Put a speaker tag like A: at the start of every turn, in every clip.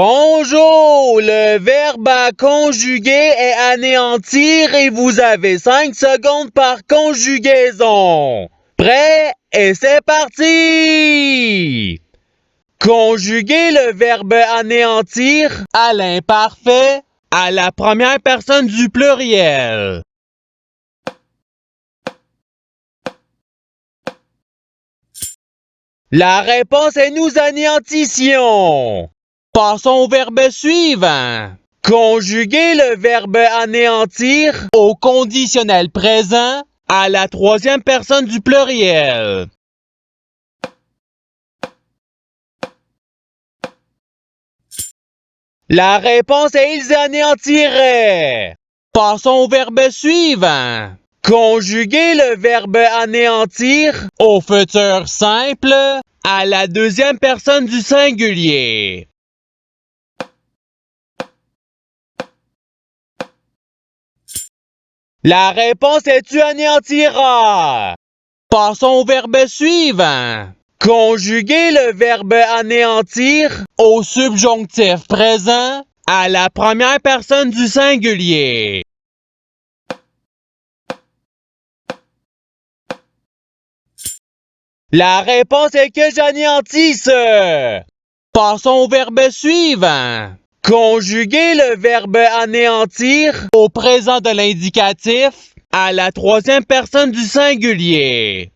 A: Bonjour! Le verbe à conjuguer est anéantir et vous avez 5 secondes par conjugaison. Prêt? Et c'est parti! Conjuguer le verbe anéantir à l'imparfait à la première personne du pluriel. La réponse est nous anéantissions. Passons au verbe suivant. Conjuguer le verbe anéantir au conditionnel présent à la troisième personne du pluriel. La réponse est ils anéantiraient. Passons au verbe suivant. Conjuguer le verbe anéantir au futur simple à la deuxième personne du singulier. La réponse est tu anéantiras. Passons au verbe suivant. Conjuguer le verbe anéantir au subjonctif présent à la première personne du singulier. La réponse est que j'anéantisse. Passons au verbe suivant. Conjuguer le verbe anéantir au présent de l'indicatif à la troisième personne du singulier.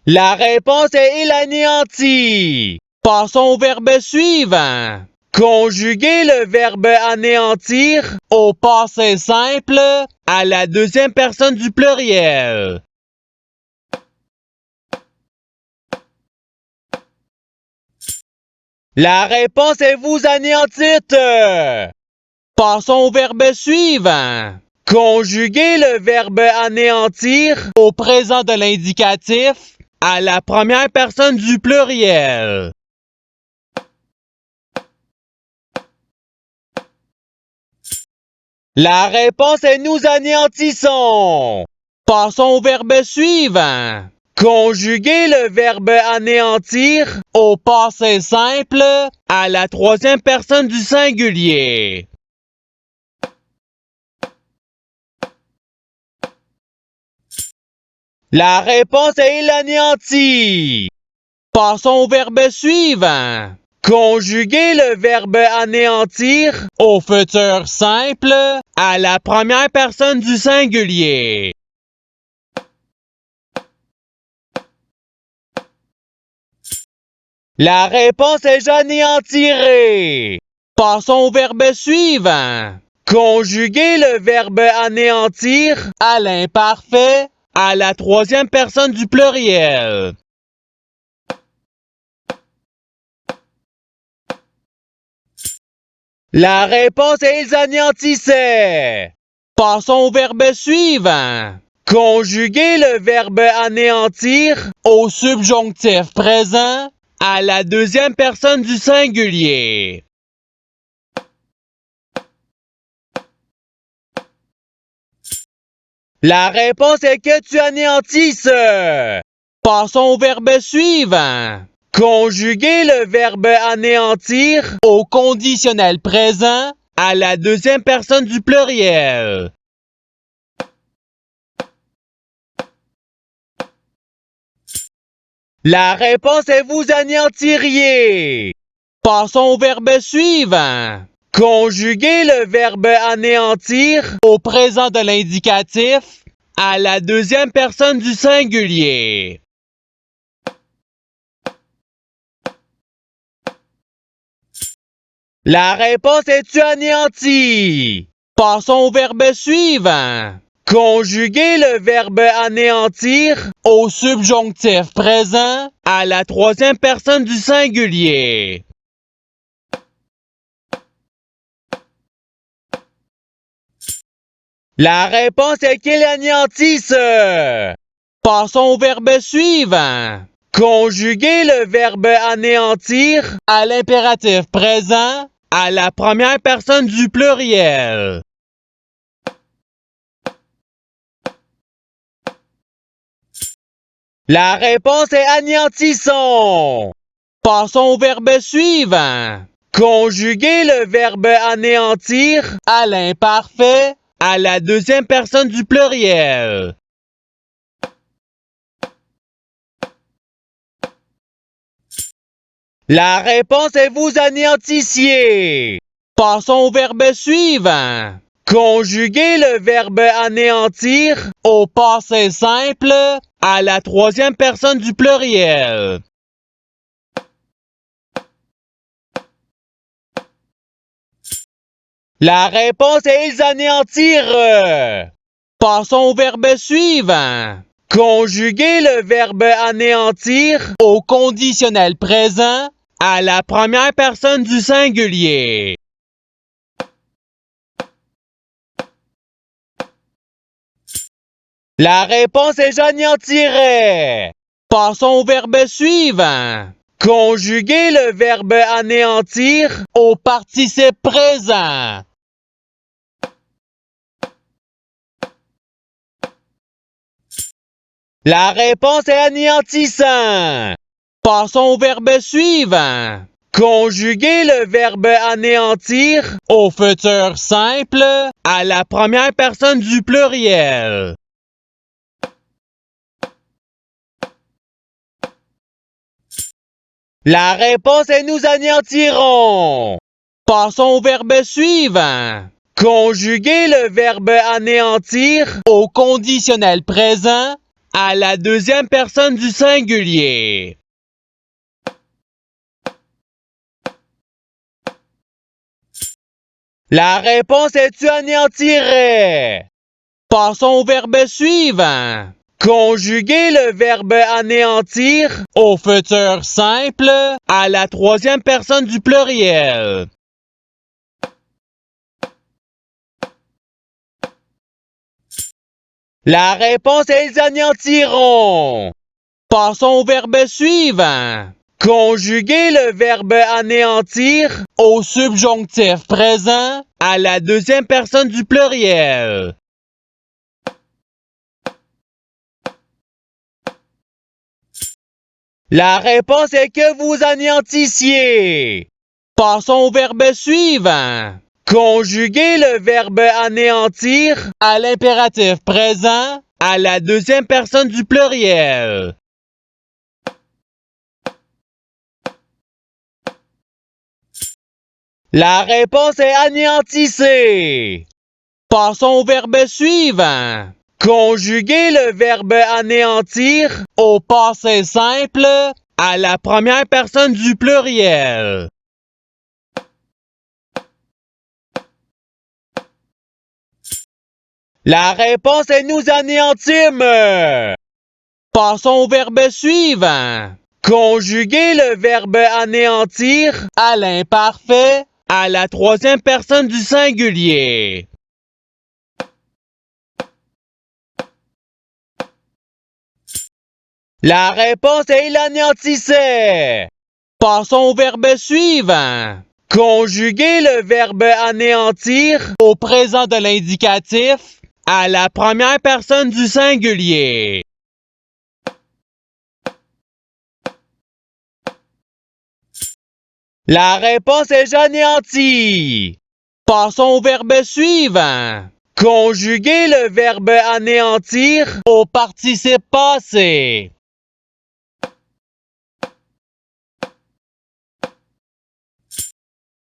A: La réponse est il anéantit. Passons au verbe suivant. Conjuguer le verbe anéantir au passé simple à la deuxième personne du pluriel. La réponse est vous anéantite. Passons au verbe suivant. Conjuguer le verbe anéantir au présent de l'indicatif à la première personne du pluriel. La réponse est nous anéantissons. Passons au verbe suivant. Conjuguer le verbe anéantir au passé simple à la troisième personne du singulier. La réponse est il anéantit. Passons au verbe suivant. Conjuguer le verbe anéantir au futur simple à la première personne du singulier. La réponse est j'anéantirai. Passons au verbe suivant. Conjuguer le verbe anéantir à l'imparfait à la troisième personne du pluriel. La réponse est ils anéantissaient. Passons au verbe suivant. Conjuguer le verbe anéantir au subjonctif présent à la deuxième personne du singulier. La réponse est que tu anéantisses. Passons au verbe suivant. Conjuguer le verbe anéantir au conditionnel présent à la deuxième personne du pluriel. La réponse est vous anéantiriez. Passons au verbe suivant. Conjuguer le verbe anéantir au présent de l'indicatif à la deuxième personne du singulier. La réponse est tu anéantis. Passons au verbe suivant. Conjuguer le verbe anéantir au subjonctif présent à la troisième personne du singulier. La réponse est qu'ils anéantissent. Passons au verbe suivant. Conjuguer le verbe anéantir à l'impératif présent à la première personne du pluriel. La réponse est anéantissons. Passons au verbe suivant. Conjuguer le verbe anéantir à l'imparfait à la deuxième personne du pluriel. La réponse est vous anéantissiez. Passons au verbe suivant. Conjuguer le verbe anéantir au passé simple à la troisième personne du pluriel. La réponse est ils anéantirent. Passons au verbe suivant. Conjuguer le verbe anéantir au conditionnel présent à la première personne du singulier. La réponse est j'anéantirai. Passons au verbe suivant. Conjuguer le verbe anéantir au participe présent. La réponse est anéantissant. Passons au verbe suivant. Conjuguer le verbe anéantir au futur simple à la première personne du pluriel. La réponse est nous anéantirons. Passons au verbe suivant. Conjuguer le verbe anéantir au conditionnel présent à la deuxième personne du singulier. La réponse est tu anéantirais. Passons au verbe suivant. Conjuguer le verbe anéantir au futur simple à la troisième personne du pluriel. La réponse est ils anéantiront. Passons au verbe suivant. Conjuguer le verbe anéantir au subjonctif présent à la deuxième personne du pluriel. La réponse est que vous anéantissiez. Passons au verbe suivant. Conjuguer le verbe anéantir à l'impératif présent à la deuxième personne du pluriel. La réponse est anéantissez. Passons au verbe suivant. Conjuguer le verbe anéantir au passé simple à la première personne du pluriel. La réponse est nous anéantîmes. Passons au verbe suivant. Conjuguer le verbe anéantir à l'imparfait à la troisième personne du singulier. La réponse est il anéantissait. Passons au verbe suivant. Conjuguer le verbe anéantir au présent de l'indicatif à la première personne du singulier. La réponse est j'anéantis. Passons au verbe suivant. Conjuguer le verbe anéantir au participe passé.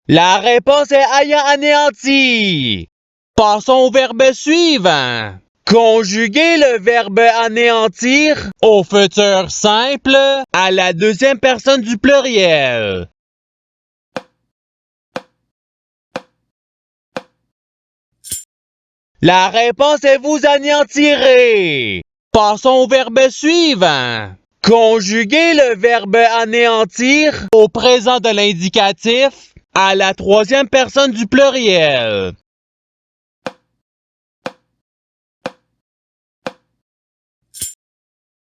A: La réponse est ayant anéanti. Passons au verbe suivant. Conjuguer le verbe anéantir au futur simple à la deuxième personne du pluriel. La réponse est vous anéantirez. Passons au verbe suivant. Conjuguer le verbe anéantir au présent de l'indicatif à la troisième personne du pluriel.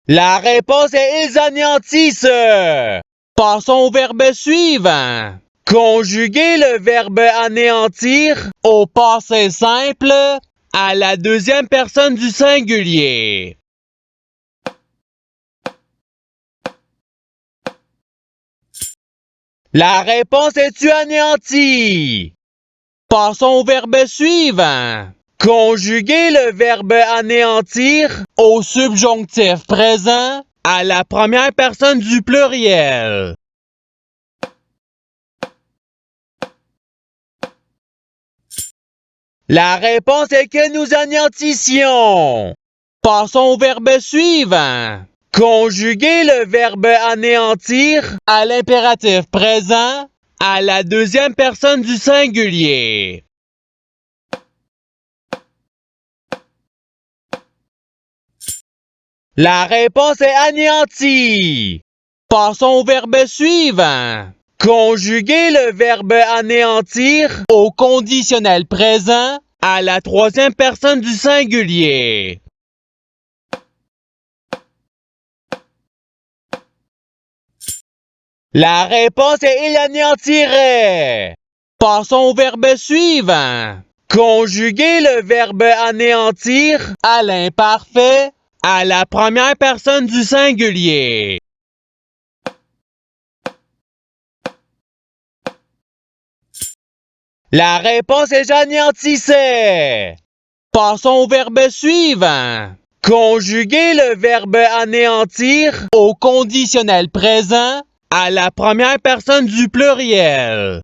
A: La réponse est ils anéantissent. Passons au verbe suivant. Conjuguer le verbe anéantir au passé simple à la deuxième personne du singulier. La réponse est-tu anéantie? Passons au verbe suivant. Conjuguez le verbe anéantir au subjonctif présent à la première personne du pluriel. La réponse est que nous anéantissions. Passons au verbe suivant. Conjuguez le verbe anéantir à l'impératif présent à la deuxième personne du singulier. La réponse est anéantie. Passons au verbe suivant. Conjuguez le verbe anéantir au conditionnel présent à la troisième personne du singulier. La réponse est il anéantirait. Passons au verbe suivant. Conjuguez le verbe anéantir à l'imparfait à la première personne du singulier. La réponse est j'anéantissais. Passons au verbe suivant. Conjuguez le verbe anéantir au conditionnel présent à la première personne du pluriel.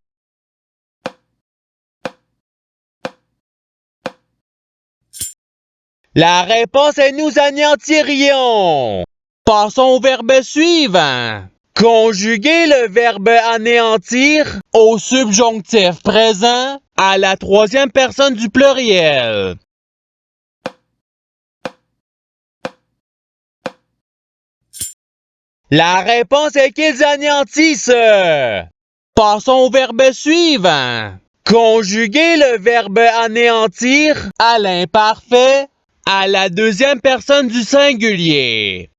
A: La réponse est nous anéantirions. Passons au verbe suivant. Conjuguez le verbe anéantir au subjonctif présent à la troisième personne du pluriel. La réponse est qu'ils anéantissent. Passons au verbe suivant. Conjuguez le verbe anéantir à l'imparfait à la deuxième personne du singulier.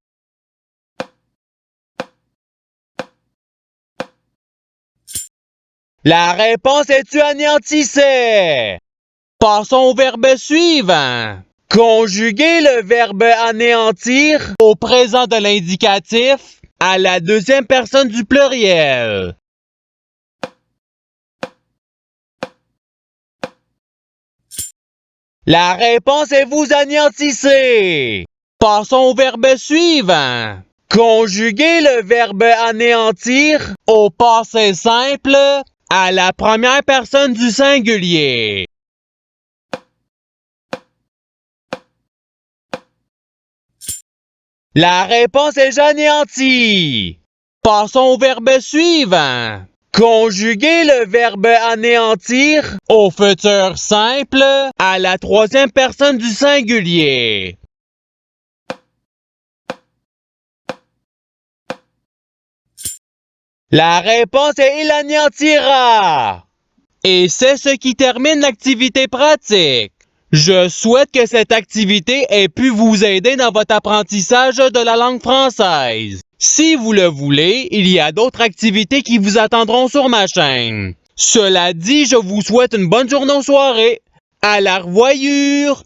A: La réponse est tu anéantissais. Passons au verbe suivant. Conjuguez le verbe anéantir au présent de l'indicatif à la deuxième personne du pluriel. La réponse est vous anéantissez. Passons au verbe suivant. Conjuguez le verbe anéantir au passé simple à la première personne du singulier. La réponse est j'anéantis. Passons au verbe suivant. Conjuguez le verbe anéantir au futur simple à la troisième personne du singulier. La réponse est il anéantira. Et c'est ce qui termine l'activité pratique. Je souhaite que cette activité ait pu vous aider dans votre apprentissage de la langue française. Si vous le voulez, il y a d'autres activités qui vous attendront sur ma chaîne. Cela dit, je vous souhaite une bonne journée ou soirée. À la revoyure!